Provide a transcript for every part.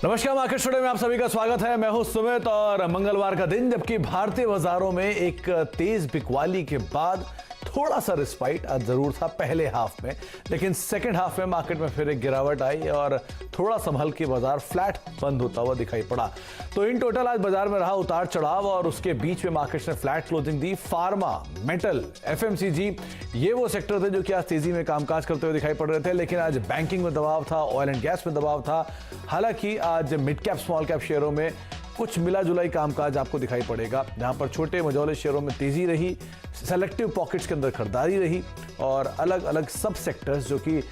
नमस्कार, market studio में आप सभी का स्वागत है। मैं हूं सुमित और मंगलवार का दिन, जबकि भारतीय बाजारों में एक तेज बिकवाली के बाद थोड़ा सा रिस्पाइट आज जरूर था पहले हाफ में, लेकिन सेकंड हाफ में मार्केट में फिर एक गिरावट आई और थोड़ा संभल के बाजार फ्लैट बंद होता हुआ दिखाई पड़ा। तो इन टोटल आज बाजार में रहा उतार चढ़ाव और उसके बीच में मार्केट ने फ्लैट क्लोजिंग दी। फार्मा, मेटल, एफएमसीजी ये वो सेक्टर थे जो कि आज तेजी में कामकाज करते हुए दिखाई पड़ रहे थे, लेकिन आज बैंकिंग में दबाव था, ऑयल एंड गैस में दबाव था। हालांकि आज मिड कैप स्मॉल कैप शेयरों में कुछ मिला जुलाई कामकाज आपको दिखाई पड़ेगा, जहां पर छोटे मझौले शेयरों में तेजी रही, सेलेक्टिव पॉकेट्स के अंदर खरीदारी रही और अलग अलग सब सेक्टर्स जो कि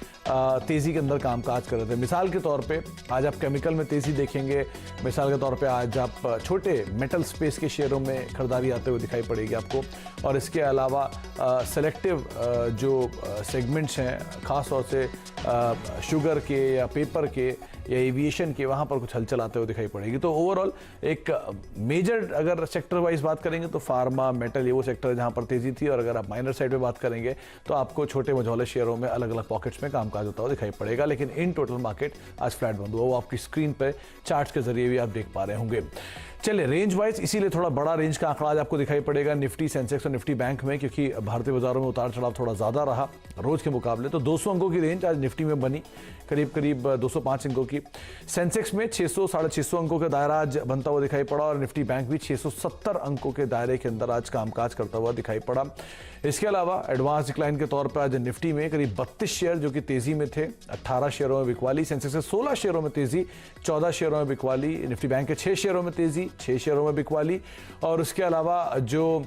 तेजी के अंदर कामकाज कर रहे थे। मिसाल के तौर पे आज आप केमिकल में तेजी देखेंगे, मिसाल के तौर पे आज आप छोटे मेटल स्पेस के शेयरों में खरीदारी आते हुए दिखाई पड़ेगी आपको। और इसके अलावा सेलेक्टिव जो सेगमेंट्स हैं, खास तौर से शुगर के या पेपर के या एविएशन के, वहाँ पर कुछ हलचल आते हुए दिखाई पड़ेगी। तो ओवरऑल एक मेजर अगर सेक्टर वाइज बात करेंगे तो फार्मा, मेटल ये वो सेक्टर है जहाँ पर तेजी थी। और अगर आप माइनर साइड पे बात करेंगे तो आपको छोटे मझौले शेयरों में अलग अलग पॉकेट्स में कामकाज होता हुआ दिखाई पड़ेगा, लेकिन इन टोटल मार्केट आज फ्लैट बंद हुआ। वो आपकी स्क्रीन पे चार्ट्स के जरिए भी आप देख पा रहे होंगे। चलिए रेंज वाइज, इसीलिए थोड़ा बड़ा रेंज का आंकड़ा आज आपको दिखाई पड़ेगा निफ्टी, सेंसेक्स और निफ्टी बैंक में, क्योंकि भारतीय बाजारों में उतार चढ़ाव थोड़ा ज्यादा रहा रोज के मुकाबले। तो 200 अंकों की रेंज आज निफ्टी में बनी, करीब करीब 205 अंकों की। सेंसेक्स में 600 साढ़े 600 अंकों का दायरा आज बनता हुआ दिखाई पड़ा और निफ्टी बैंक भी 670 अंकों के दायरे के अंदर आज कामकाज करता हुआ दिखाई पड़ा। इसके अलावा एडवांस डिक्लाइन के तौर पर आज निफ्टी में करीब 32 शेयर जो कि तेजी में थे, 18 शेयरों में बिकवाली। सेंसेक्स के 16 शेयरों में तेजी, 14 शेयरों में बिकवाली। निफ्टी बैंक के 6 शेयरों में तेजी, 6 शेयरों में बिकवाली। और उसके अलावा जो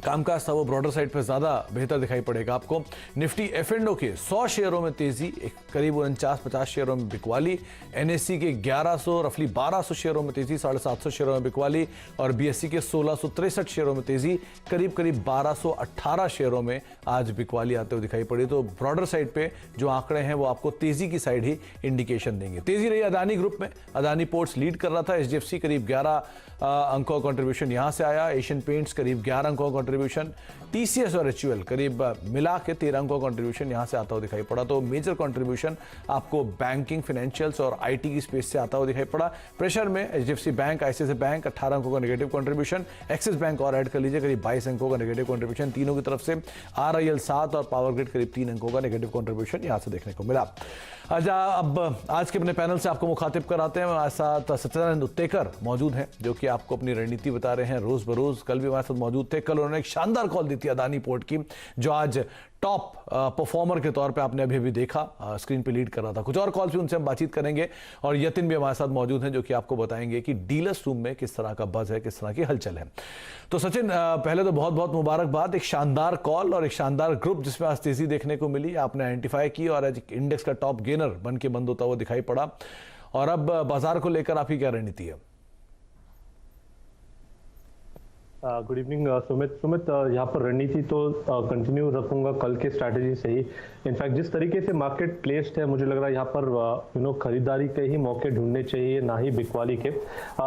कामकाज था वो ब्रॉडर साइड पर ज्यादा बेहतर दिखाई पड़ेगा आपको। निफ्टी एफ&ओ के 100 शेयरों में तेजी, करीब 49-50 शेयरों में बिकवाली। एनएससी के 1100 रफली 1200 शेयरों में तेजी, 750 शेयरों में बिकवाली। और बीएससी के 1663 शेयरों में तेजी, करीब करीब 1218 शेयरों में आज बिकवाली आते हुए दिखाई पड़ी। तो ब्रॉडर साइड पे जो आंकड़े हैं वो आपको तेजी की साइड ही इंडिकेशन देंगे। तेजी रही अदानी ग्रुप में, अदानी पोर्ट्स लीड कर रहा था। एचडीएफसी करीब 11 अंकों का कंट्रीब्यूशन यहां से आया। एशियन पेंट्स करीब 11 अंकों का कंट्रीब्यूशन, टीसीएस और एचयूएल करीब मिला के 13 अंकों का कंट्रीब्यूशन यहां से आता हुआ दिखाई पड़ा। तो मेजर कंट्रीब्यूशन आपको बैंकिंग, फाइनेंशियल्स और आईटी की स्पेस से आता हुआ दिखाई पड़ा। प्रेशर में एचडीएफसी बैंक, आईसीआईसीआई बैंक 18 अंकों का नेगेटिव कंट्रीब्यूशन, एक्सिस बैंक और ऐड कर लीजिए करीब 22 अंकों का नेगेटिव कंट्रीब्यूशन तीनों की तरफ से। आरआईएल 7 और पावर ग्रिड करीब 3 अंकों का नेगेटिव कंट्रीब्यूशन यहां से देखने को मिला। अब आज के अपने पैनल से आपको मुखातिब कराते हैं। हमारे साथ सत्यानंद उत्तेकर मौजूद हैं जो कि आपको अपनी रणनीति बता रहे हैं रोज बरोज। कल भी हमारे साथ मौजूद थे। कल उन्होंने एक शानदार कॉल दी थी अदानी पोर्ट की, जो आज टॉप परफॉर्मर के तौर पे आपने अभी अभी देखा स्क्रीन पे लीड कर रहा था। कुछ और कॉल्स भी उनसे हम बातचीत करेंगे और यतिन भी हमारे साथ मौजूद हैं जो कि आपको बताएंगे कि डीलर्स रूम में किस तरह का बज है, किस तरह की हलचल है। तो सचिन, पहले तो बहुत बहुत मुबारकबाद, एक शानदार कॉल और एक शानदार ग्रुप जिसमें आज तेजी देखने को मिली, आपने आइडेंटिफाई की और आज इंडेक्स का टॉप गेनर बन के बंद होता हुआ दिखाई पड़ा। और अब बाजार को लेकर आपकी क्या रणनीति है? गुड इवनिंग सुमित, यहाँ पर रणनीति तो कंटिन्यू रखूंगा कल के स्ट्रैटेजी से ही। इनफैक्ट जिस तरीके से मार्केट प्लेस्ड है, मुझे लग रहा है यहाँ पर खरीदारी के ही मौके ढूंढने चाहिए, ना ही बिकवाली के।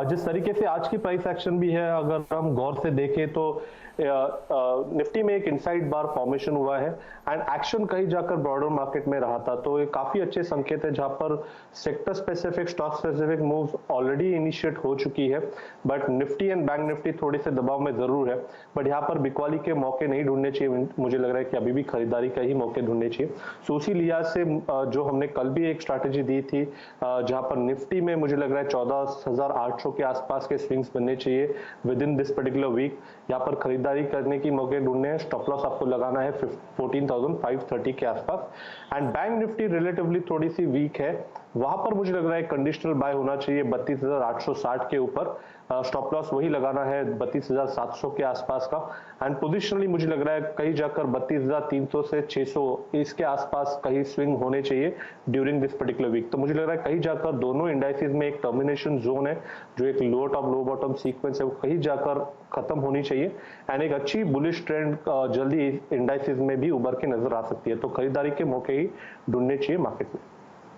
जिस तरीके से आज की प्राइस एक्शन भी है, अगर हम गौर से देखें तो निफ्टी में एक इनसाइड बार फॉर्मेशन हुआ है एंड एक्शन कहीं जाकर ब्रॉडर मार्केट में रहा था। तो ये काफी अच्छे संकेत है जहां पर sector specific, stock specific moves already initiate हो चुकी है। But Nifty and bank Nifty थोड़ी से दबाव में जरूर है, बट यहाँ पर बिकवाली के मौके नहीं ढूंढने चाहिए। मुझे लग रहा है कि अभी भी खरीदारी का ही मौके ढूंढने चाहिए। सो उसी लिहाज से जो हमने कल भी एक स्ट्रैटेजी दी थी, जहां पर निफ्टी में मुझे लग रहा है 14,800 के आसपास के स्विंग्स बनने चाहिए within this particular week. यहाँ पर खरीदारी करने की मौके ढूंढने हैं। स्टॉप लॉस आपको लगाना है 14,530 के आसपास। एंड बैंक निफ्टी रिलेटिवली थोड़ी सी वीक है, वहां पर मुझे लग रहा है कंडीशनल बाय होना चाहिए 32,860 के ऊपर। स्टॉप लॉस वही लगाना है 32,700 के आसपास का। एंड पोजिशनली मुझे लग रहा है कहीं जाकर 32,300 से 600 इसके आसपास कहीं स्विंग होने चाहिए ड्यूरिंग दिस पर्टिकुलर वीक। तो मुझे लग रहा है कहीं जाकर दोनों इंडाइसेस में एक टर्मिनेशन जोन है, जो एक लो टॉप लो बॉटम सीक्वेंस है, वो कहीं जाकर खत्म होनी चाहिए। एंड एक अच्छी बुलिश ट्रेंड जल्दी इंडाइसेस में भी उभर के नजर आ सकती है। तो खरीदारी के मौके ही ढूंढने चाहिए मार्केट में।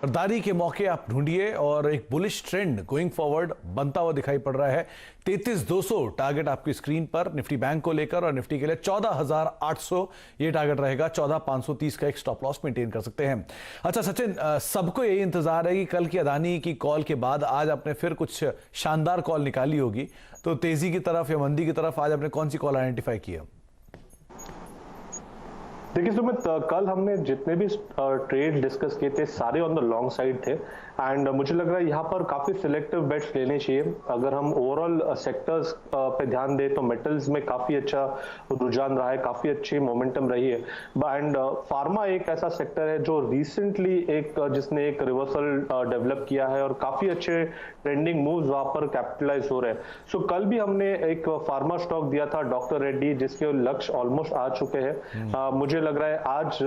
खरीदारी के मौके आप ढूंढिए और एक बुलिश ट्रेंड गोइंग फॉरवर्ड बनता हुआ दिखाई पड़ रहा है। 33,200 टारगेट आपकी स्क्रीन पर निफ्टी बैंक को लेकर, और निफ्टी के लिए 14,800 ये टारगेट रहेगा। 14,530 का एक स्टॉप लॉस मेंटेन कर सकते हैं। अच्छा सचिन, सबको यही इंतजार है कि कल की अदानी की कॉल के बाद आज आपने फिर कुछ शानदार कॉल निकाली होगी, तो तेजी की तरफ या मंदी की तरफ आज आपने कौन सी कॉल आइडेंटिफाई की है? देखिए सुमित, कल हमने जितने भी ट्रेड डिस्कस किए थे सारे ऑन द लॉन्ग साइड थे, एंड मुझे लग रहा है यहाँ पर काफी सिलेक्टिव बेट्स लेने चाहिए। अगर हम ओवरऑल सेक्टर्स पे ध्यान दें तो मेटल्स में काफी अच्छा रुझान रहा है, काफी अच्छी मोमेंटम रही है, एंड फार्मा एक ऐसा सेक्टर है जो रिसेंटली जिसने एक रिवर्सल डेवलप किया है और काफी अच्छे ट्रेंडिंग मूव्स वहां पर कैपिटलाइज हो रहे हैं। सो कल भी हमने एक फार्मा स्टॉक दिया था डॉक्टर रेड्डी, जिसके लक्ष्य ऑलमोस्ट आ चुके हैं। मुझे लग रहा है आज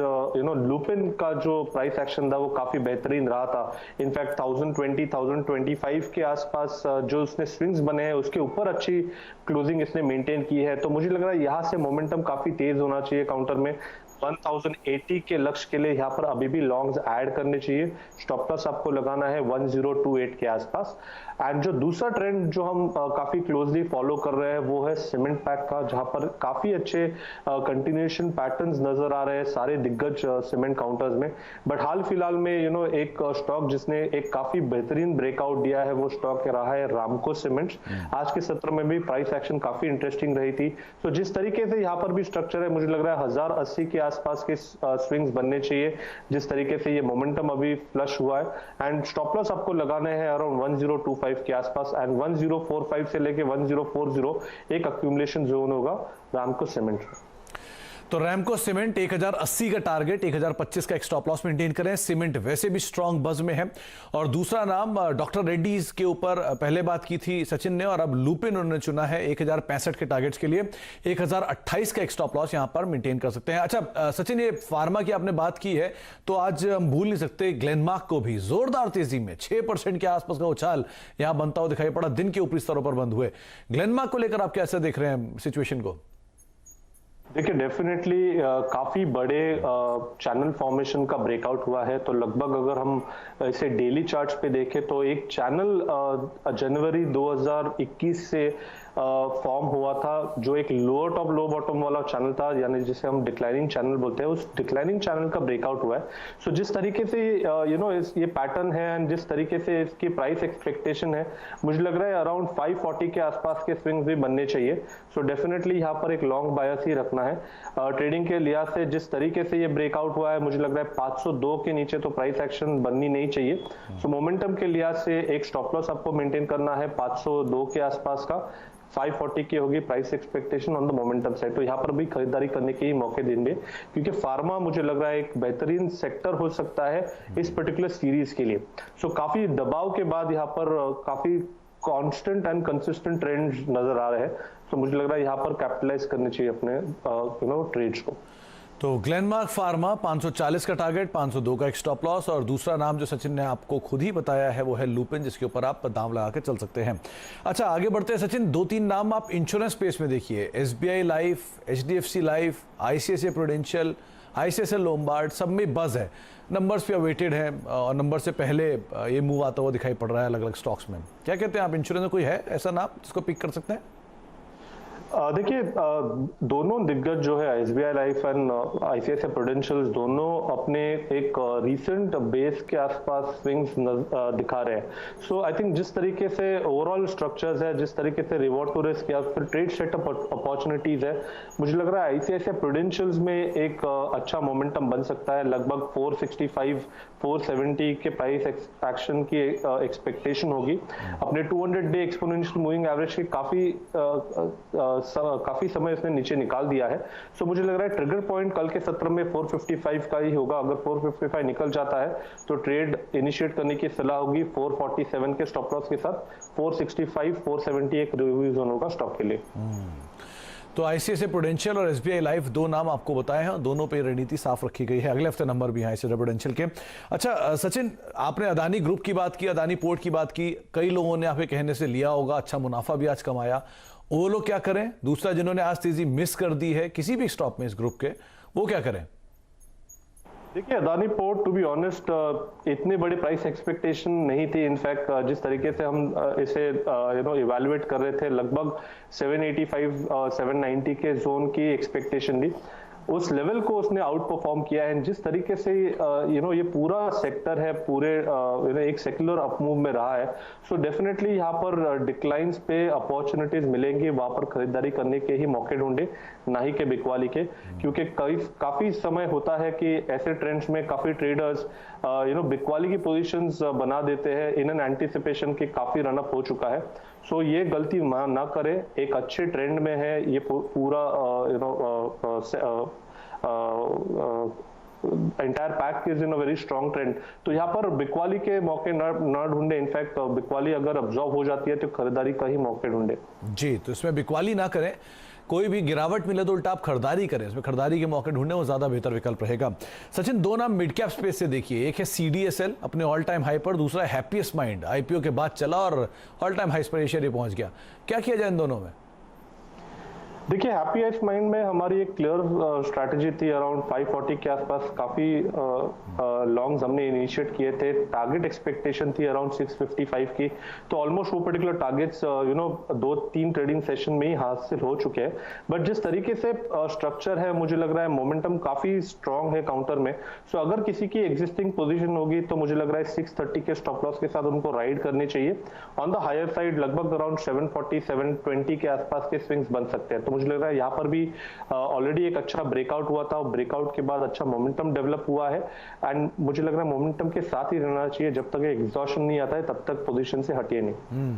लुपिन का जो प्राइस एक्शन था वो काफी बेहतरीन रहा था। इनफैक्ट 1020 1025 के आसपास जो उसने स्विंग्स बने हैं उसके ऊपर अच्छी क्लोजिंग इसने मेंटेन की है। तो मुझे लग रहा है यहाँ से मोमेंटम काफी तेज होना चाहिए काउंटर में। 1080 के लक्ष्य के लिए यहाँ पर अभी भी लॉन्ग्स ऐड करने चाहिए। स्टॉप लॉस आपको लगाना है 1028 के आसपास। एंड जो दूसरा ट्रेंड जो हम काफी क्लोजली फॉलो कर रहे हैं वो है सीमेंट पैक का, जहां पर काफी अच्छे कंटिन्यूएशन पैटर्न्स नजर आ रहे हैं सारे दिग्गज सीमेंट काउंटर्स में। बट हाल फिलहाल में एक स्टॉक जिसने एक काफी बेहतरीन ब्रेकआउट दिया है वो स्टॉक रहा है रामको सीमेंट्स। आज के सत्र में भी प्राइस एक्शन काफी इंटरेस्टिंग रही थी। तो जिस तरीके से यहाँ पर भी स्ट्रक्चर है, मुझे लग रहा है 1080 के आसपास के स्विंग्स बनने चाहिए, जिस तरीके से ये मोमेंटम अभी फ्लश हुआ है। एंड स्टॉप लॉस आपको लगाने हैं अराउंड 1025 के आसपास, एंड 1045 से लेके 1040 एक अक्यूमुलेशन जोन होगा रामको सीमेंट। तो रैमको सीमेंट 1080 का टारगेट, 1025 का एक स्टॉप लॉस मेंटेन करें। सीमेंट वैसे भी स्ट्रांग बज में है। और दूसरा नाम डॉक्टर रेड्डीज के ऊपर पहले बात की थी सचिन ने, और अब लुपिन उन्होंने चुना है 1065 के टारगेट्स के लिए। 1028 का एक स्टॉप लॉस यहां पर मेंटेन कर सकते हैं। अच्छा सचिन, ये फार्मा की आपने बात की है तो आज हम भूल नहीं सकते ग्लेनमार्क को भी। जोरदार तेजी में 6% के आसपास का उछाल यहां बनता हुआ दिखाई पड़ा, दिन के ऊपरी स्तरों पर बंद हुए। ग्लेनमार्क को लेकर आप कैसे देख रहे हैं सिचुएशन को? देखिए डेफिनेटली काफी बड़े चैनल फॉर्मेशन का ब्रेकआउट हुआ है। तो लगभग अगर हम इसे डेली चार्ट्स पे देखें तो एक चैनल जनवरी 2021 से फॉर्म हुआ था, जो एक लोअर टॉप लो बॉटम वाला चैनल था, यानी जिसे हम डिक्लाइनिंग चैनल बोलते हैं। उस डिक्लाइनिंग चैनल का ब्रेकआउट हुआ है। सो जिस तरीके से ये पैटर्न है एंड जिस तरीके से इसकी प्राइस एक्सपेक्टेशन है, मुझे लग रहा है अराउंड 540 के आसपास के स्विंग्स भी बनने चाहिए। सो डेफिनेटली यहाँ पर एक लॉन्ग बायस ही रखना है। ट्रेडिंग के लिहाज से जिस तरीके से ये ब्रेकआउट हुआ है, मुझे लग रहा है 502 के नीचे तो प्राइस एक्शन बननी नहीं चाहिए। सो मोमेंटम के लिहाज से एक स्टॉप लॉस आपको मेंटेन करना है 502 के आसपास का। 540 की होगी price expectation on the momentum side. तो यहाँ पर भी खरीदारी करने के ही मौके देंगे, क्योंकि फार्मा मुझे लग रहा है एक बेहतरीन सेक्टर हो सकता है इस पर्टिकुलर सीरीज के लिए। सो काफी दबाव के बाद यहाँ पर काफी कांस्टेंट एंड कंसिस्टेंट ट्रेंड नजर आ रहे हैं। तो मुझे लग रहा है यहाँ पर कैपिटलाइज करनी चाहिए अपने ट्रेड्स को। तो ग्लेनमार्क फार्मा 540 का टारगेट, 502 का एक स्टॉप लॉस। और दूसरा नाम जो सचिन ने आपको खुद ही बताया है वो है लुपिन, जिसके ऊपर आप दाम लगा के चल सकते हैं। अच्छा आगे बढ़ते हैं सचिन, 2-3 नाम आप इंश्योरेंस स्पेस में देखिए। SBI life, HDFC life, ICICI prudential, ICICI Lombard, सब में बज है। नंबर्स पे वेटेड है और नंबर से पहले ये मूव आता हुआ दिखाई पड़ रहा है अलग अलग स्टॉक्स में। क्या कहते हैं आप, इंश्योरेंस में कोई है ऐसा नाम जिसको पिक कर सकते हैं? देखिए दोनों दिग्गज जो है SBI life and ICICI prudential, दोनों अपने एक रीसेंट बेस के आसपास स्विंग्स दिखा रहे हैं। सो आई थिंक जिस तरीके से ओवरऑल स्ट्रक्चर्स है, जिस तरीके से रिवॉर्ड टू रिस्क या फिर ट्रेड सेटअप अपॉर्चुनिटीज है, मुझे लग रहा है ICICI प्रूडेंशियल्स में एक अच्छा मोमेंटम बन सकता है। लगभग 465 470 के प्राइस एक्शन की एक्सपेक्टेशन होगी। अपने 200 डे एक्सपोनेंशियल मूविंग एवरेज के काफी समय इसने नीचे निकाल दिया है। सो मुझे लग रहा है ट्रिगर पॉइंट कल के सत्र में 455 का ही होगा। अगर 455 निकल जाता है तो ट्रेड इनिशिएट करने की सलाह होगी 447 के स्टॉप लॉस के साथ। 465 470 एक रिव्यू जोन होगा स्टॉक के लिए। तो ICICI प्रूडेंशियल और SBI लाइफ दो नाम आपको बताए हैं, दोनों पे रणनीति साफ रखी गई है। अगले हफ्ते नंबर भी हैं ICICI प्रूडेंशियल के। अच्छा सचिन, आपने अदानी ग्रुप की बात की, अदानी पोर्ट की बात की, कई लोगों ने आपके कहने से लिया होगा, अच्छा मुनाफा भी आज कमाया। वो लोग क्या करें? दूसरा, जिन्होंने आज तेजी मिस कर दी है किसी भी स्टॉक में इस ग्रुप के, वो क्या करें? देखिए Adani port to be honest इतनी बड़ी प्राइस एक्सपेक्टेशन नहीं थी। इनफैक्ट जिस तरीके से हम इसे इवैल्यूएट कर रहे थे, लगभग 785 790 के जोन की एक्सपेक्टेशन थी। उस लेवल को उसने आउट परफॉर्म किया है। जिस तरीके से ये पूरा सेक्टर है, पूरे एक सेक्युलर अपमूव में रहा है, सो डेफिनेटली यहाँ पर डिक्लाइंस पे अपॉर्चुनिटीज मिलेंगी, वहां पर खरीदारी करने के ही मौके ढूंढे, ना ही के बिकवाली के। क्योंकि काफी समय होता है कि ऐसे ट्रेंड्स में काफी ट्रेडर्स बिकवाली की पोजीशंस बना देते हैं इन एन एंटिसिपेशन कि काफी रनअप हो चुका है। सो ये गलती ना करें, एक अच्छे ट्रेंड में है ये पूरा entire pack is in a very strong trend. तो यहाँ पर बिकवाली के मौके ना ढूंढे। इनफैक्ट बिकवाली अगर ऑब्जर्व हो जाती है तो खरीदारी का ही मौके ढूंढे। जी, तो इसमें बिकवाली ना करें, कोई भी गिरावट मिले तो उल्टा आप खरीदारी करें, इसमें खरीदारी के मौके ढूंढने वो ज्यादा बेहतर विकल्प रहेगा। सचिन, दो नाम मिड कैप स्पेस से देखिए, एक है CDSL अपने ऑल टाइम हाई पर, दूसरा हैप्पीएस्ट माइंड IPO के बाद चला और ऑल टाइम हाई पर ये शेयर पहुंच गया। क्या किया जाए इन दोनों में? देखिए हैप्पीएस्ट माइंड में हमारी एक क्लियर स्ट्रैटेजी थी अराउंड 540 के आसपास। काफी लॉन्ग्स हमने इनिशिएट किए थे। टारगेट एक्सपेक्टेशन थी अराउंड 655 की। तो ऑलमोस्ट वो पर्टिकुलर टारगेट्स 2-3 ट्रेडिंग सेशन में ही हासिल हो चुके हैं। बट जिस तरीके से स्ट्रक्चर है, मुझे लग रहा है मोमेंटम काफी स्ट्रॉन्ग है काउंटर में। सो अगर किसी की एग्जिस्टिंग पोजीशन होगी तो मुझे लग रहा है 630 के स्टॉप लॉस के साथ उनको राइड करनी चाहिए। ऑन द हायर साइड लगभग अराउंड 740 720 के आसपास के स्विंग्स बन सकते हैं। तो मुझे लग रहा है यहाँ पर भी ऑलरेडी एक अच्छा ब्रेकआउट हुआ था, ब्रेकआउट के बाद अच्छा मोमेंटम डेवलप हुआ है। एंड मुझे लग रहा है मोमेंटम के साथ ही रहना चाहिए, जब तक एग्जॉशन नहीं आता है तब तक पोजीशन से हटिए नहीं।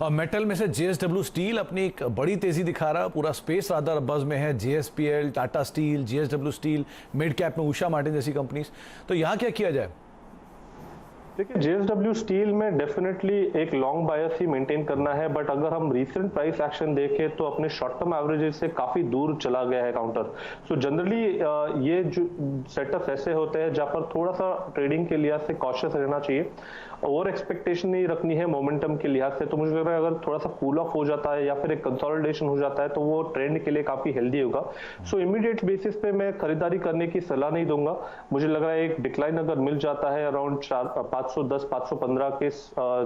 और मेटल में से JSW स्टील अपनी एक बड़ी तेजी दिखा रहा है, पूरा स्पेस रादर बज में है। JSPL, Tata steel, JSW steel, mid cap में उषा मार्टिन जैसी कंपनीज। तो यहाँ क्या किया जाए? देखिए JSW स्टील में डेफिनेटली एक लॉन्ग बायस ही मेंटेन करना है। बट अगर हम रीसेंट प्राइस एक्शन देखें तो अपने शॉर्ट टर्म एवरेजेस से काफी दूर चला गया है काउंटर। सो जनरली ये जो सेटअप्स ऐसे होते हैं जहां पर थोड़ा सा ट्रेडिंग के लिहाज से कॉशियस रहना चाहिए, ओवर एक्सपेक्टेशन नहीं रखनी है मोमेंटम के लिहाज से। तो मुझे लग रहा है अगर थोड़ा सा कूल ऑफ हो जाता है या फिर एक कंसोलिडेशन हो जाता है तो वो ट्रेंड के लिए काफी हेल्दी होगा। सो इमीडिएट बेसिस पे मैं खरीदारी करने की सलाह नहीं दूंगा। मुझे लग रहा है एक डिक्लाइन अगर मिल जाता है अराउंड 510 515 के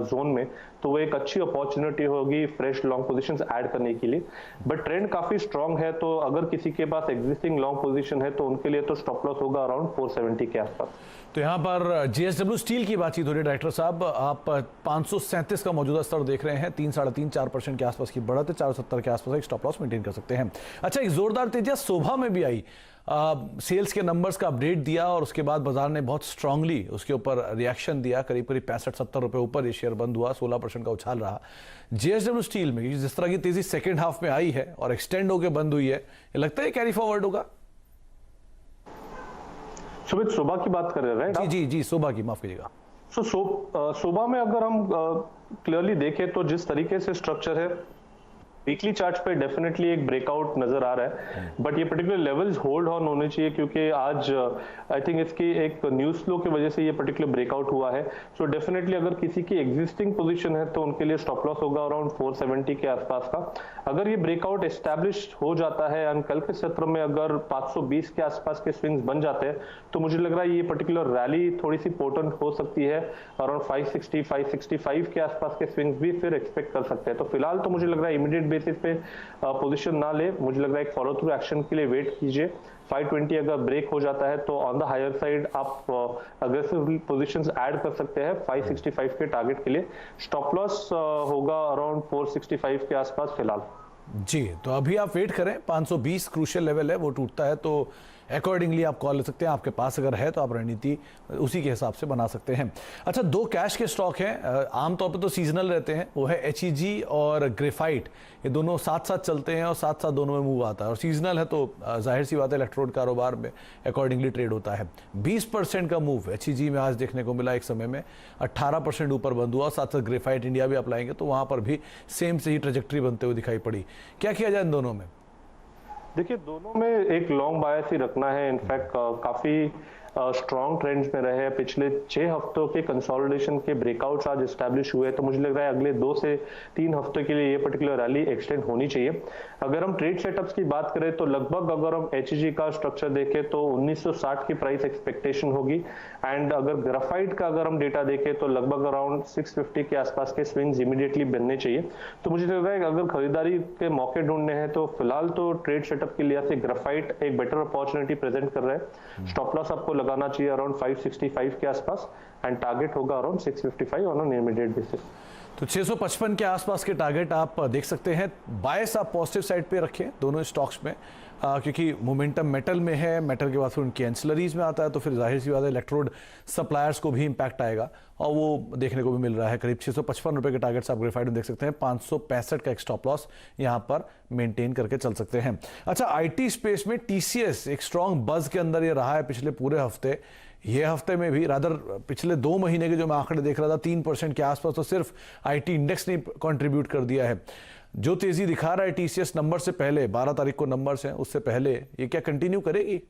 जोन में, तो वो एक अच्छी अपॉर्चुनिटी होगी फ्रेश लॉन्ग पोजीशंस ऐड करने के लिए। बट ट्रेंड काफी स्ट्रांग है, तो अगर किसी के पास एग्जिस्टिंग लॉन्ग पोजीशन है तो उनके लिए तो स्टॉप लॉस होगा अराउंड 470 के आसपास। तो यहाँ पर JSW स्टील की बातचीत हो रही है। डायरेक्टर साहब, आप 537 का मौजूदा स्तर देख रहे हैं, 3-3.5-4% के आसपास की बढ़त है, 470 के आसपास एक स्टॉप लॉस मेंटेन कर सकते हैं। अच्छा, एक जोरदार तेजी शोभा में भी आई, सेल्स के नंबर्स का अपडेट दिया और उसके बाद बाजार ने बहुत स्ट्रांगली उसके ऊपर रिएक्शन दिया, करीब 65-70 रुपए ऊपर ये शेयर बंद हुआ, 16% का उछाल रहा। JSW स्टील में जिस तरह की तेजी सेकेंड हाफ में आई है और एक्सटेंड होकर बंद हुई है, ये लगता है कैरी फॉरवर्ड होगा? सुमित, शोभा की बात कर रहे हैं? जी, शोभा की, माफ कीजिएगा। शोभा में अगर हम क्लियरली देखें तो जिस तरीके से स्ट्रक्चर है, वीकली चार्ट पे डेफिनेटली एक ब्रेकआउट नजर आ रहा है। बट ये पर्टिकुलर लेवल्स होल्ड ऑन होने चाहिए, क्योंकि आज आई थिंक इसकी एक न्यूज फ्लो की वजह से ये पर्टिकुलर ब्रेकआउट हुआ है। सो डेफिनेटली अगर किसी की एग्जिस्टिंग पोजीशन है तो उनके लिए स्टॉप लॉस होगा अराउंड 470 के आसपास का। अगर ये ब्रेकआउट एस्टैब्लिश हो जाता है एंड कल के सत्र में अगर 520 के आसपास के स्विंग्स बन जाते हैं तो मुझे लग रहा है ये पर्टिकुलर रैली थोड़ी सी पोटेंट हो सकती है। अराउंड 560 565 के आसपास के स्विंग्स भी फिर एक्सपेक्ट कर सकते हैं। तो फिलहाल तो मुझे लग रहा है इमीडिएट बेसिस पे पोजीशन ना ले, मुझे लग रहा है एक फॉलो थ्रू एक्शन के लिए वेट कीजिए। 520 अगर ब्रेक हो जाता है तो ऑन द हायर साइड आप अग्रेसिव पोजीशंस ऐड कर सकते हैं 565 के टारगेट के लिए। स्टॉप लॉस होगा अराउंड 465 के आसपास फिलहाल। जी, तो अभी आप वेट करें, 520 क्रूशियल लेवल है, वो टूटता है तो अकॉर्डिंगली आप कॉल ले सकते हैं। आपके पास अगर है तो आप रणनीति उसी के हिसाब से बना सकते हैं। अच्छा, दो कैश के स्टॉक हैं, आमतौर पर तो सीजनल रहते हैं, वो है HEG और ग्रेफाइट। ये दोनों साथ साथ चलते हैं और साथ साथ दोनों में मूव आता है। और सीजनल है तो जाहिर सी बात है इलेक्ट्रोड कारोबार में अकॉर्डिंगली ट्रेड होता है। 20% का मूव HEG में आज देखने को मिला, एक समय में 18% ऊपर बंद हुआ। साथ साथ ग्रेफाइट इंडिया भी अप्लाएंगे तो वहां पर भी सेम से ही ट्रेजेक्ट्री बनते हुए दिखाई पड़ी। क्या किया जाए इन दोनों में? देखिए दोनों में एक लॉन्ग बायस ही रखना है। इनफैक्ट काफी स्ट्रॉन्ग ट्रेंड्स में रहे हैं। पिछले 6 हफ्तों के कंसोलिडेशन के ब्रेकआउट्स आज एस्टैब्लिश हुए, तो मुझे लग रहा है अगले 2 से 3 हफ्तों के लिए ये पर्टिकुलर रैली एक्सटेंड होनी चाहिए। अगर हम ट्रेड सेटअप्स की बात करें तो लगभग अगर हम HEG का स्ट्रक्चर देखें तो 1960 की प्राइस एक्सपेक्टेशन होगी, एंड अगर ग्राफाइट का अगर हम डेटा देखें तो लगभग अराउंड 650 के आसपास के स्विंग्स इमीडिएटली बनने चाहिए। तो मुझे लग रहा है कि अगर खरीदारी के मौके ढूंढने हैं तो फिलहाल तो ट्रेड सेटअप के लिहाज से ग्राफाइट एक बेटर अपॉर्चुनिटी प्रेजेंट कर रहा है। स्टॉप लॉस आपको लगाना चाहिए अराउंड 565 के आसपास, एंड टारगेट होगा around 655 on an immediate basis. तो 655 के आसपास के टारगेट आप देख सकते हैं। बायस आप पॉजिटिव साइड पे रखें दोनों स्टॉक्स में, क्योंकि मोमेंटम मेटल में है, मेटल के बाद फिर उनकी एंसिलरीज में आता है, तो फिर जाहिर सी बात है इलेक्ट्रोड सप्लायर्स को भी इम्पैक्ट आएगा, और वो देखने को भी मिल रहा है। करीब 655 रुपए के टारगेट्स आप ग्रेफाइट में देख सकते हैं। 565 का एक स्टॉप लॉस यहाँ पर मेंटेन करके चल सकते हैं। अच्छा, आईटी स्पेस में TCS एक स्ट्रॉन्ग बज के अंदर ये रहा है पिछले पूरे हफ्ते। ये हफ्ते में भी रादर पिछले 2 महीने के जो मैं आंकड़े देख रहा था 3% के आसपास तो सिर्फ आईटी इंडेक्स ने कंट्रीब्यूट कर दिया है। जो तेजी दिखा रहा है TCS नंबर से पहले, 12 तारीख को नंबर्स हैं, उससे पहले ये क्या कंटिन्यू करेगी?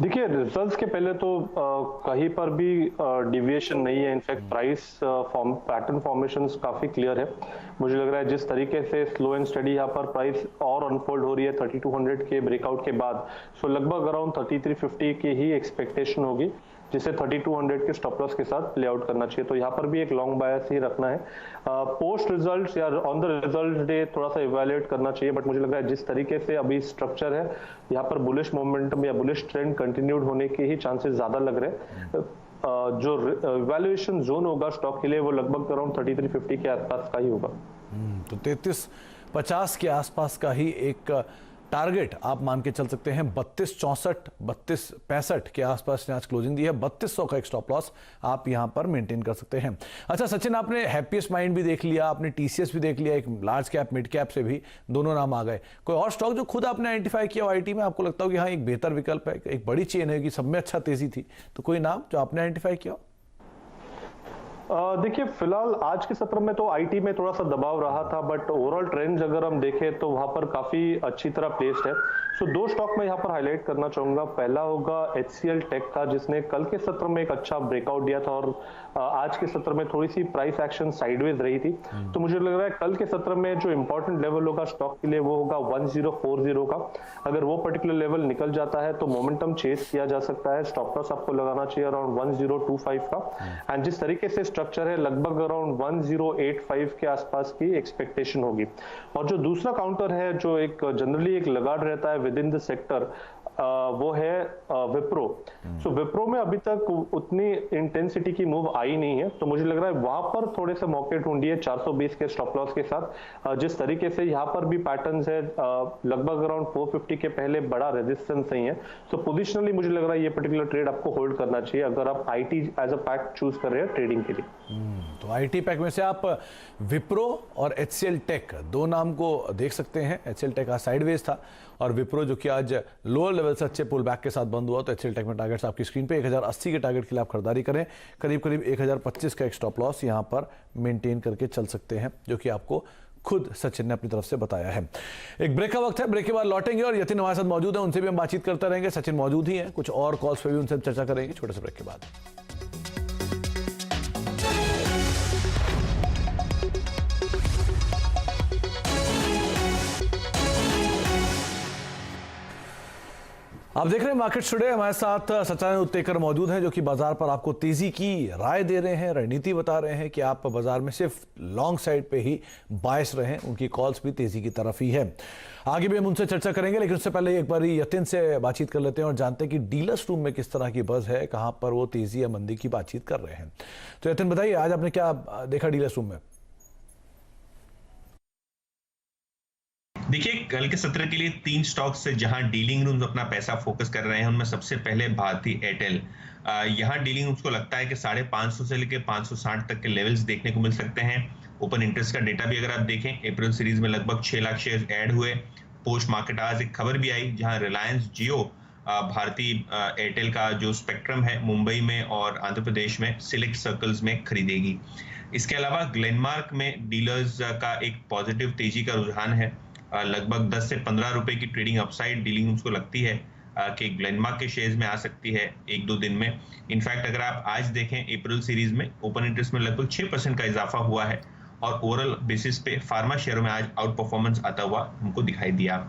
देखिए, रिजल्ट्स के पहले तो कहीं पर भी डिविएशन नहीं है। इनफैक्ट प्राइस पैटर्न फॉर्मेशंस काफी क्लियर है। मुझे लग रहा है जिस तरीके से स्लो एंड स्टडी यहाँ पर प्राइस और अनफोल्ड हो रही है 3200 के ब्रेकआउट के बाद, सो लगभग अराउंड 3350 की ही एक्सपेक्टेशन होगी, जिसे 3200 के स्टॉप लॉस के साथ प्ले आउट करना चाहिए। तो यहाँ पर भी एक लॉन्ग बायस ही रखना है। पोस्ट रिजल्ट्स या ऑन द रिजल्ट डे थोड़ा सा इवैल्यूएट करना चाहिए, बट मुझे लग रहा है जिस तरीके से अभी स्ट्रक्चर है यहाँ पर बुलिश मोमेंटम या बुलिश ट्रेंड कंटिन्यूड होने के ही चांसेस ज्यादा लग रहे हैं। जो वैल्यूएशन जोन होगा स्टॉक के लिए वो लगभग अराउंड 3350 के आसपास का ही होगा। तो 3350 के आसपास का ही एक टारगेट आप मान के चल सकते हैं। 3264 3265 के आसपास ने आज क्लोजिंग दी है। 3200 का एक स्टॉप लॉस आप यहां पर मेंटेन कर सकते हैं। अच्छा सचिन, आपने हैप्पीएस्ट माइंड भी देख लिया, आपने TCS भी देख लिया, एक लार्ज कैप मिड कैप से भी दोनों नाम आ गए। कोई और स्टॉक जो खुद आपने आइडेंटिफाई किया आईटी में, आपको लगता हो कि हाँ एक बेहतर विकल्प है, एक बड़ी चेन है कि सब में अच्छा तेजी थी, तो कोई नाम जो आपने आइडेंटिफाई किया? देखिए, फिलहाल आज के सत्र में तो आईटी में थोड़ा सा दबाव रहा था, बट ओवरऑल ट्रेंड्स अगर हम देखें तो वहां पर काफी अच्छी तरह प्लेस्ड है। सो 2 स्टॉक मैं यहाँ पर हाईलाइट करना चाहूंगा। पहला होगा HCL टेक का, जिसने कल के सत्र में एक अच्छा ब्रेकआउट दिया था और आज के सत्र में थोड़ी सी प्राइस एक्शन साइडवेज रही थी। तो मुझे लग रहा है कल के सत्र में जो इंपॉर्टेंट लेवल होगा स्टॉक के लिए वो होगा 1040 का। अगर वो पर्टिकुलर लेवल निकल जाता है तो मोमेंटम चेज किया जा सकता है। स्टॉप लॉस आपको लगाना चाहिए अराउंड 1025 का, एंड जिस तरीके से स्ट्रक्चर है लगभग अराउंड 1085 के आसपास की एक्सपेक्टेशन होगी। और जो दूसरा काउंटर है जो एक जनरली एक लगाड़ रहता है विद इन द सेक्टर, वो है विप्रो। सो विप्रो में अभी तक उतनी इंटेंसिटी की मूव आई नहीं है, तो मुझे लग रहा है वहां पर थोड़े से मौके ढूंढिए 420 के स्टॉप लॉस के साथ। जिस तरीके से यहाँ पर भी पैटर्न्स है लगभग अराउंड 450 के पहले बड़ा रेजिस्टेंस नहीं है। तो पोजिशनली मुझे लग रहा है ये पर्टिकुलर ट्रेड आपको होल्ड करना चाहिए अगर आप IT as a pack choose कर रहे हैं ट्रेडिंग के लिए। तो आईटी पैक में से आप विप्रो और HCL टेक 2 नाम को देख सकते हैं। HCL टेक आज साइडवेज था और विप्रो जो कि आज लोअर लेवल से अच्छे पुल बैक के साथ बंद हुआ। तो HCL टेक में टारगेट्स आपकी स्क्रीन पे 1080 के टारगेट के लिए आप खरीदारी करें। करीब 1025 का एक स्टॉप लॉस यहां पर मेंटेन करके चल सकते हैं, जो कि आपको खुद सचिन ने अपनी तरफ से बताया है। एक ब्रेक का वक्त है, ब्रेक के बाद लौटेंगे और यतिन हमारे साथ मौजूद है, उनसे भी हम बातचीत करते रहेंगे। सचिन मौजूद ही हैं, कुछ और कॉल्स पे भी उनसे चर्चा करेंगे छोटे से ब्रेक के बाद। आप देख रहे हैं मार्केट टुडे, हमारे साथ सच्चानंद उत्तेकर मौजूद हैं जो कि बाजार पर आपको तेजी की राय दे रहे हैं, रणनीति बता रहे हैं कि आप बाजार में सिर्फ लॉन्ग साइड पे ही बायस रहें। उनकी कॉल्स भी तेजी की तरफ ही है। आगे भी हम उनसे चर्चा करेंगे, लेकिन उससे पहले एक बार यतिन से बातचीत कर लेते हैं और जानते हैं कि डीलर्स रूम में किस तरह की बज़ है, कहां पर वो तेजी या मंदी की बातचीत कर रहे हैं। तो यतिन बताइए, आज आपने क्या देखा डीलर्स रूम में? देखिए, कल के सत्र के लिए 3 स्टॉक्स से जहां डीलिंग रूम्स अपना पैसा फोकस कर रहे हैं, उनमें सबसे पहले भारती एयरटेल। यहां डीलिंग रूम्स को लगता है कि 550 से लेकर 560 तक के लेवल्स देखने को मिल सकते हैं। ओपन इंटरेस्ट का डेटा भी अगर आप देखें, अप्रैल सीरीज में लगभग 6 लाख शेयर ऐड हुए। पोस्ट मार्केट आज एक खबर भी आई जहां रिलायंस जियो भारती एयरटेल का जो स्पेक्ट्रम है मुंबई में और आंध्र प्रदेश में सिलेक्ट सर्कल्स में खरीदेगी। इसके अलावा ग्लेनमार्क में डीलर्स का एक पॉजिटिव तेजी का रुझान है। लगभग 10 से 15 रुपए की ट्रेडिंग अपसाइड डीलिंग रूम्स को लगती है। कि ग्लेनमार्क के शेयर्स में आ सकती है 1-2 दिन में। इनफैक्ट अगर आप आज देखें अप्रैल सीरीज में ओपन इंटरेस्ट में लगभग 6% का इजाफा हुआ है और ओवरऑल बेसिस पे फार्मा शेयरों में आज आउट परफॉर्मेंस आता हुआ हमको दिखाई दिया।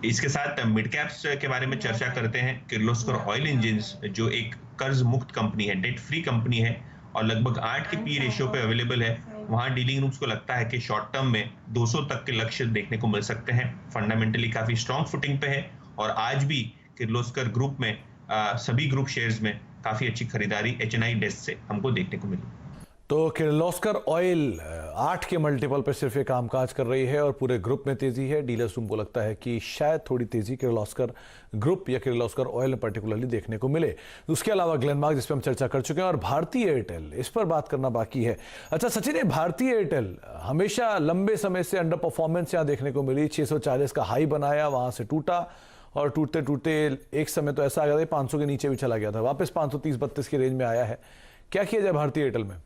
इसके साथ मिड कैप्स के बारे में चर्चा करते हैं। किर्लोस्कर ऑयल इंजिन्स जो एक कर्ज मुक्त कंपनी है, डेट फ्री कंपनी है और लगभग 8 के पी रेशियो पे अवेलेबल है, वहां डीलिंग रूम्स को लगता है कि शॉर्ट टर्म में 200 तक के लक्ष्य देखने को मिल सकते हैं। फंडामेंटली काफी स्ट्रॉन्ग फुटिंग पे है और आज भी किर्लोस्कर ग्रुप में सभी ग्रुप शेयर्स में काफी अच्छी खरीदारी एचएनआई डेस्क से हमको देखने को मिली। तो किर्लोस्कर ऑयल 8 के मल्टीपल पर सिर्फ ये कामकाज कर रही है और पूरे ग्रुप में तेजी है। डीलर्स रूम को लगता है कि शायद थोड़ी तेजी किर्लोस्कर ग्रुप या किर्लोस्कर ऑयल में पर्टिकुलरली देखने को मिले। उसके अलावा ग्लेनमार्क जिस पर हम चर्चा कर चुके हैं और भारतीय एयरटेल, इस पर बात करना बाकी है। अच्छा सचिन, भारतीय एयरटेल हमेशा लंबे समय से अंडर परफॉर्मेंस यहाँ देखने को मिली। 640 का हाई बनाया, वहां से टूटा और टूटते टूटते एक समय तो ऐसा आ गया था 500 के नीचे भी चला गया था, वापस 530-32 की रेंज में आया है। क्या किया जाए भारतीय एयरटेल में?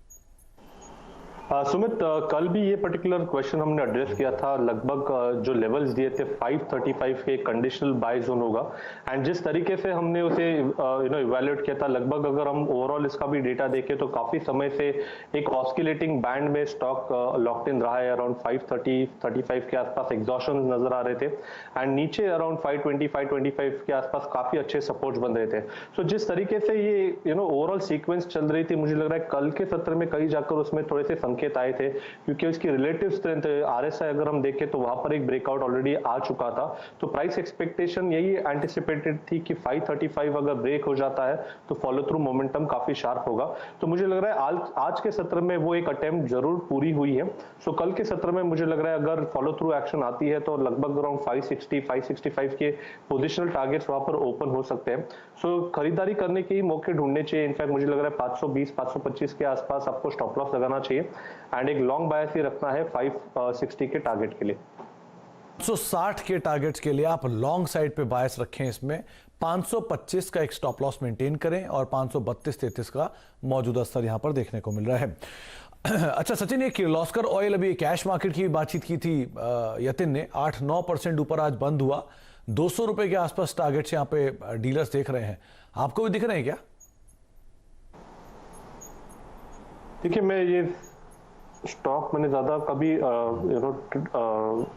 सुमित, कल भी ये पर्टिकुलर क्वेश्चन हमने एड्रेस किया था। लगभग जो लेवल्स दिए थे 535 के कंडीशनल बाय जोन होगा एंड जिस तरीके से हमने उसे इवैल्यूएट किया था, लगभग अगर हम ओवरऑल इसका भी डेटा देखें तो काफी समय से एक ऑस्किलेटिंग बैंड में स्टॉक लॉक्ड इन रहा है। अराउंड 530-35 के आसपास एग्जॉशन नजर आ रहे थे एंड नीचे अराउंड 520-525 के आसपास काफी अच्छे सपोर्ट बन रहे थे। सो जिस तरीके से ये ओवरऑल सीक्वेंस चल रही थी, मुझे लग रहा है कल के सत्र में कहीं जाकर उसमें थोड़े से संकेत आए थे, क्योंकि उसकी रिलेटिव स्ट्रेंथ आरएसआई अगर हम देखें तो वहां पर एक ब्रेकआउट ऑलरेडी आ चुका था। तो प्राइस एक्सपेक्टेशन यही एंटिसिपेटेड थी कि 535 अगर ब्रेक हो जाता है तो फॉलो थ्रू मोमेंटम काफी शार्प होगा। तो मुझे लग रहा है आज के सत्र में वो एक अटेम्प्ट जरूर पूरी हुई है। सो कल के सत्र में मुझे लग रहा है अगर फॉलो थ्रू एक्शन आती है तो लगभग अराउंड 560-565 के पोजिशनल टारगेट्स वहां पर ओपन हो सकते हैं। सो खरीदारी करने के ही मौके ढूंढने चाहिए। इनफैक्ट मुझे लग रहा है 520-525 के आसपास आपको स्टॉप लॉस लगाना चाहिए एंड एक लॉन्ग बायस ही रखना है 560 के टारगेट के लिए। 560 के टारगेट्स के लिए आप लॉन्ग साइड पे बायस रखें। इसमें 525 का एक स्टॉप लॉस मेंटेन करें और 532-33 का मौजूदा स्तर यहां पर देखने को मिल रहा है। अच्छा सचिन, ये किर्लोस्कर ऑयल अभी कैश मार्केट की बातचीत की थी यतिन ने, 8-9% ऊपर आज बंद हुआ। 200 रुपए के आसपास टारगेट्स यहां पे डीलर्स देख रहे हैं, आपको भी दिख रहे हैं क्या? देखिए, मैं ये स्टॉक मैंने ज्यादा कभी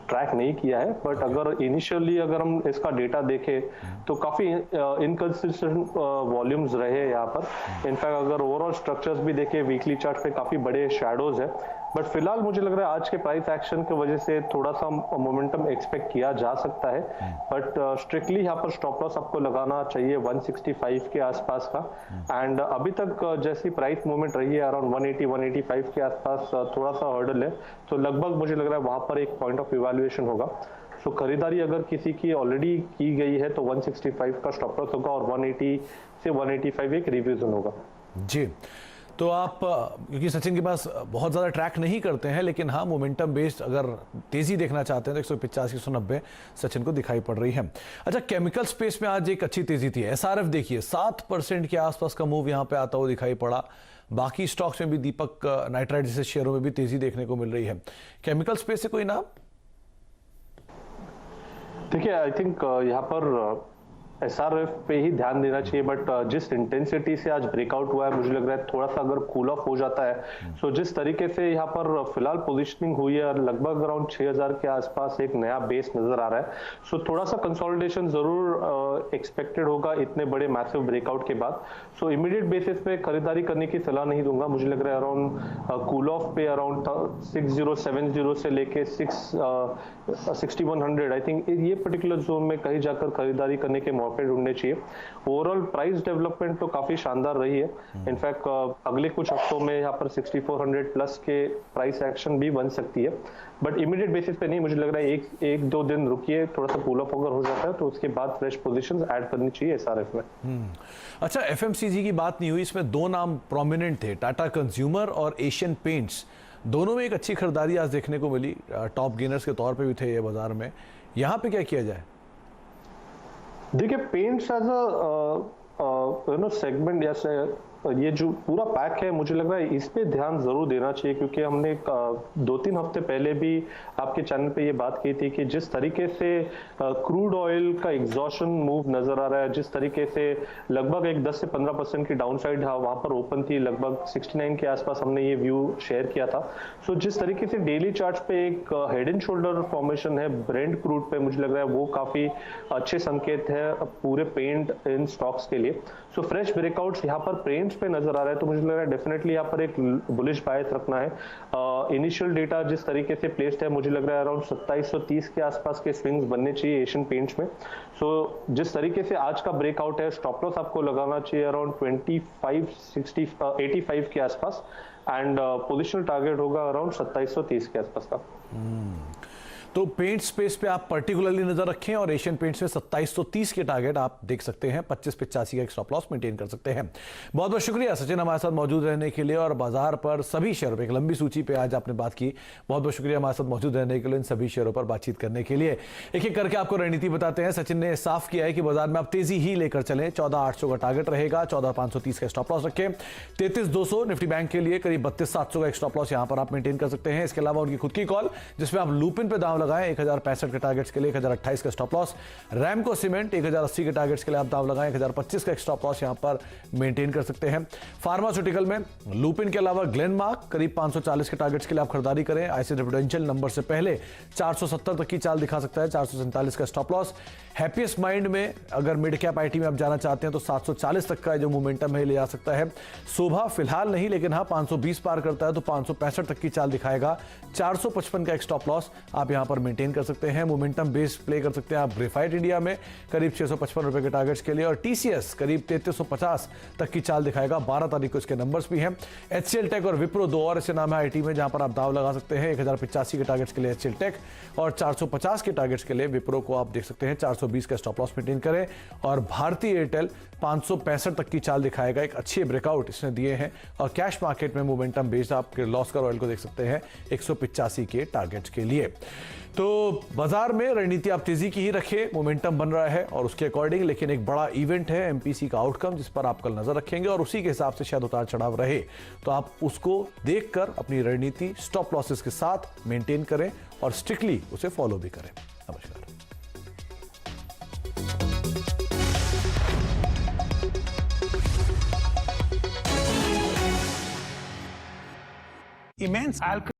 ट्रैक नहीं किया है, बट अगर इनिशियली अगर हम इसका डेटा देखें तो काफी इनकंसिस्टेंट वॉल्यूम्स रहे यहाँ पर। इनफैक्ट अगर ओवरऑल स्ट्रक्चर्स भी देखें वीकली चार्ट पे काफी बड़े शैडोज है, बट फिलहाल मुझे लग रहा है आज के प्राइस एक्शन की वजह से थोड़ा सा मोमेंटम एक्सपेक्ट किया जा सकता है। बट स्ट्रिक्टली यहाँ पर स्टॉप लॉस आपको लगाना चाहिए 165 के आसपास का। एंड अभी तक जैसी प्राइस मूवमेंट रही है अराउंड 180-185 के आसपास थोड़ा सा हर्डल है, तो लगभग मुझे लग रहा है वहां पर एक पॉइंट ऑफ इवैल्यूएशन होगा। सो खरीदारी अगर किसी की ऑलरेडी की गई है तो 165 का स्टॉप लॉस होगा और 180 से 185 एक रिवीजन होगा। जी, तो आप क्योंकि सचिन के पास बहुत ज़्यादा ट्रैक नहीं करते हैं, लेकिन हाँ मोमेंटम बेस्ड अगर तेज़ी देखना चाहते हैं तो 185-190 सचिन को दिखाई पड़ रही है। अच्छा, केमिकल स्पेस में आज एक अच्छी तेज़ी थी। एसआरएफ देखिए 7% के आसपास का मूव यहाँ पे आता हुआ दिखाई पड़ा। बाकी स्टॉक्स में भी दीपक नाइट्राइट जैसे शेयरों में भी तेज़ी देखने को मिल रही है। केमिकल स्पेस से कोई नाम? देखिए, आई थिंक यहाँ पर एसआरएफ पे ही ध्यान देना चाहिए, बट जिस इंटेंसिटी से आज ब्रेकआउट हुआ है मुझे लग रहा है थोड़ा सा अगर कूल ऑफ हो जाता है। सो जिस तरीके से यहाँ पर फिलहाल पोजीशनिंग हुई है लगभग अराउंड 6000 के आसपास एक नया बेस नजर आ रहा है। सो थोड़ा सा कंसोलिडेशन जरूर एक्सपेक्टेड होगा इतने बड़े मैसिव ब्रेकआउट के बाद। सो इमीडिएट बेसिस पे खरीदारी करने की सलाह नहीं दूंगा। मुझे लग रहा है अराउंड कूल ऑफ पे अराउंड 6070 से लेके 6100 आई थिंक ये पर्टिकुलर जोन में कहीं जाकर खरीदारी करने के मौके ढूंढने चाहिए। ओवरऑल प्राइस डेवलपमेंट तो काफी शानदार रही है। इनफैक्ट अगले कुछ हफ्तों में यहाँ पर 6400 प्लस के प्राइस एक्शन भी बन सकती है, बट इमीडिएट बेसिस पे नहीं। मुझे लग रहा है एक दो दिन रुकिए, थोड़ा सा कूल ऑफ अगर हो जाता है तो उसके बाद फ्रेश पोजीशंस ऐड करनी चाहिए एसआरएफ में। अच्छा, एफएमसीजी की बात नहीं हुई, इसमें दो नाम प्रोमिनेंट थे, टाटा कंज्यूमर और एशियन पेंट्स। दोनों में एक अच्छी खरीदारी आज देखने को मिली, टॉप गेनर्स के तौर पे भी थे ये बाजार में। यहाँ पे क्या किया जाए? देखिए, पेंट्स एज अ सेगमेंट जैसे ये जो पूरा पैक है मुझे लग रहा है इस पे ध्यान जरूर देना चाहिए, क्योंकि हमने 2-3 हफ्ते पहले भी आपके चैनल पे ये बात की थी कि जिस तरीके से क्रूड ऑयल का एग्जॉशन मूव नजर आ रहा है, जिस तरीके से लगभग एक 10 से 15% की डाउनसाइड वहां पर ओपन थी, लगभग 69 के आसपास हमने ये व्यू शेयर किया था। सो जिस तरीके से डेली चार्ट पे एक हेड एंड शोल्डर फॉर्मेशन है ब्रेंट क्रूड पे, मुझे लग रहा है वो काफी अच्छे संकेत है पूरे पेंट इन स्टॉक्स के लिए। सो फ्रेश ब्रेकआउट्स यहाँ पर पेंट्स पे नजर आ रहा है, तो मुझे लग रहा है डेफिनेटली यहाँ पर एक बुलिश बायस रखना है। इनिशियल डेटा जिस तरीके से प्लेस्ड है, मुझे लग रहा है अराउंड 2730 के आसपास के स्विंग्स बनने चाहिए एशियन पेंट्स में। सो जिस तरीके से आज का ब्रेकआउट है, स्टॉप लॉस आपको लगाना चाहिए अराउंड 85 के आसपास, एंड पोजिशनल टारगेट होगा अराउंड 2730 के आसपास का। तो पेंट स्पेस पे आप पर्टिकुलरली नजर रखें और एशियन पेंट्स में 2730 के टारगेट आप देख सकते हैं, 2585 का एक स्टॉप लॉस मेंटेन कर सकते हैं। बहुत बहुत शुक्रिया सचिन हमारे साथ मौजूद रहने के लिए, और बाजार पर सभी शेयरों पर एक लंबी सूची पे आज आपने बात की। बहुत बहुत शुक्रिया हमारे साथ मौजूद रहने के लिए, इन सभी शेयरों पर बातचीत करने के लिए। एक एक करके आपको रणनीति बताते हैं। सचिन ने साफ किया है कि बाजार में आप तेजी ही लेकर चलें, 14800 का टारगेट रहेगा, 14530 का स्टॉप लॉस रखें, 33200 निफ्टी बैंक के लिए करीब 32700 का एक स्टॉप लॉस यहां पर आप मेंटेन कर सकते हैं। इसके अलावा उनकी खुद की कॉल जिसमें आप लूपिन पे दांव लगाएं, 1065 के टारगेट्स के लिए 1028 का स्टॉप लॉस, रैमको सीमेंट 1080 के टारगेट्स के लिए आप दांव लगाएं, 1025 का एक स्टॉप लॉस यहां पर मेंटेन कर सकते हैं। फार्मास्यूटिकल में लूपिन के अलावा ग्लेनमार्क करीब 540 के टारगेट्स के लिए आप खरीदारी करें, आईसीआईसीआई प्रूडेंशियल नंबर से पहले 470 तक की चाल दिखा सकता है, 447 का स्टॉप लॉस। हैप्पीएस्ट माइंड में अगर मिड कैप आईटी में आप जाना चाहते हैं तो 740 तक का जो मोमेंटम है ले जा सकता है। शोभा फिलहाल नहीं, लेकिन हाँ 520 पार करता है तो 565 तक की चाल दिखाएगा, 455 का एक स्टॉप लॉस आप यहां पर मेंटेन कर सकते हैं। मोमेंटम बेस प्ले कर सकते हैं आप ग्रेफाइट इंडिया में करीब 655 रुपए के टारगेट्स के लिए, और टीसीएस करीब 3350 तक की चाल दिखाएगा, 12 तारीख को इसके नंबर्स भी हैं। एचसीएल टेक और विप्रो दो और ऐसे नाम है आईटी में जहां पर आप दाव लगा सकते हैं, 1085 के टारगेट्स के लिए एचसीएल टेक और 450 के टारगेट्स के लिए विप्रो को आप देख सकते हैं, 420 का स्टॉप लॉस मेंटेन करें। और भारतीय एयरटेल 565 तक की चाल दिखाएगा, एक अच्छे ब्रेकआउट इसने दिए हैं। और कैश मार्केट में मोमेंटम बेस्ड आप लॉस्कर ऑयल को देख सकते हैं 185 के टारगेट्स के लिए। तो बाजार में रणनीति आप तेजी की ही रखें, मोमेंटम बन रहा है और उसके अकॉर्डिंग, लेकिन एक बड़ा इवेंट है एमपीसी का आउटकम जिस पर आप कल नजर रखेंगे और उसी के हिसाब से शायद उतार चढ़ाव रहे, तो आप उसको देखकर अपनी रणनीति स्टॉप लॉसेस के साथ मेंटेन करें और स्ट्रिक्टली उसे फॉलो भी करें। नमस्कार। immense alchemy